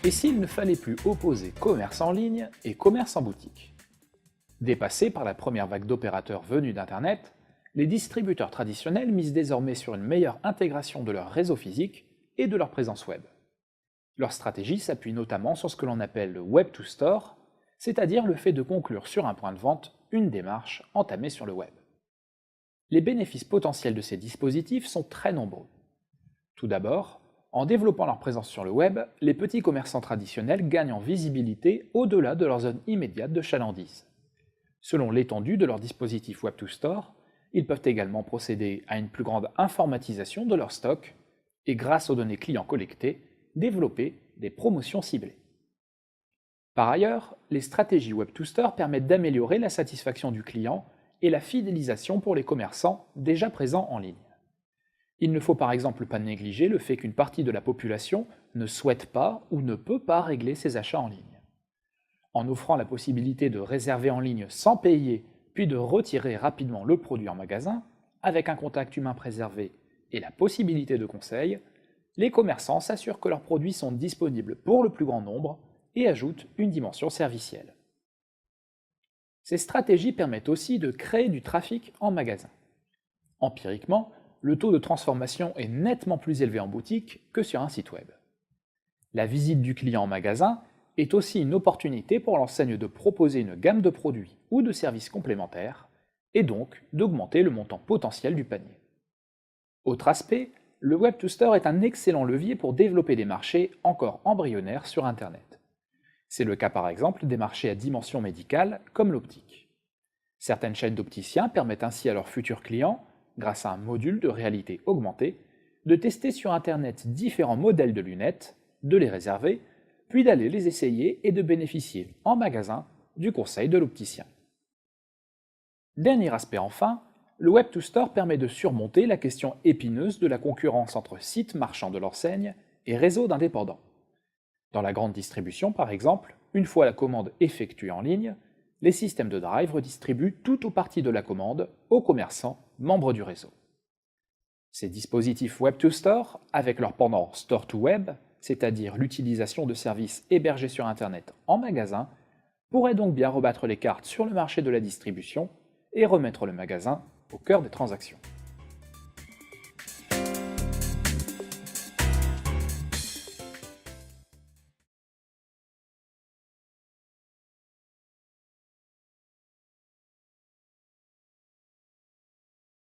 Et s'il ne fallait plus opposer commerce en ligne et commerce en boutique? Dépassés par la première vague d'opérateurs venus d'Internet, les distributeurs traditionnels misent désormais sur une meilleure intégration de leur réseau physique et de leur présence web. Leur stratégie s'appuie notamment sur ce que l'on appelle le Web to Store, c'est-à-dire le fait de conclure sur un point de vente une démarche entamée sur le web. Les bénéfices potentiels de ces dispositifs sont très nombreux. Tout d'abord, en développant leur présence sur le web, les petits commerçants traditionnels gagnent en visibilité au-delà de leur zone immédiate de chalandise. Selon l'étendue de leur dispositif Web to Store, ils peuvent également procéder à une plus grande informatisation de leur stock et, grâce aux données clients collectées, développer des promotions ciblées. Par ailleurs, les stratégies Web to Store permettent d'améliorer la satisfaction du client et la fidélisation pour les commerçants déjà présents en ligne. Il ne faut par exemple pas négliger le fait qu'une partie de la population ne souhaite pas ou ne peut pas régler ses achats en ligne. En offrant la possibilité de réserver en ligne sans payer, puis de retirer rapidement le produit en magasin, avec un contact humain préservé et la possibilité de conseil, les commerçants s'assurent que leurs produits sont disponibles pour le plus grand nombre et ajoutent une dimension servicielle. Ces stratégies permettent aussi de créer du trafic en magasin. Empiriquement, le taux de transformation est nettement plus élevé en boutique que sur un site web. La visite du client en magasin est aussi une opportunité pour l'enseigne de proposer une gamme de produits ou de services complémentaires, et donc d'augmenter le montant potentiel du panier. Autre aspect, le Web to Store est un excellent levier pour développer des marchés encore embryonnaires sur Internet. C'est le cas par exemple des marchés à dimension médicale comme l'optique. Certaines chaînes d'opticiens permettent ainsi à leurs futurs clients, grâce à un module de réalité augmentée, de tester sur Internet différents modèles de lunettes, de les réserver, puis d'aller les essayer et de bénéficier en magasin du conseil de l'opticien. Dernier aspect enfin, le Web to Store permet de surmonter la question épineuse de la concurrence entre sites marchands de l'enseigne et réseaux d'indépendants. Dans la grande distribution par exemple, une fois la commande effectuée en ligne, les systèmes de drive redistribuent tout ou partie de la commande aux commerçants membres du réseau. Ces dispositifs Web to Store, avec leur pendant Store to Web, c'est-à-dire l'utilisation de services hébergés sur Internet en magasin, pourraient donc bien rebattre les cartes sur le marché de la distribution et remettre le magasin au cœur des transactions.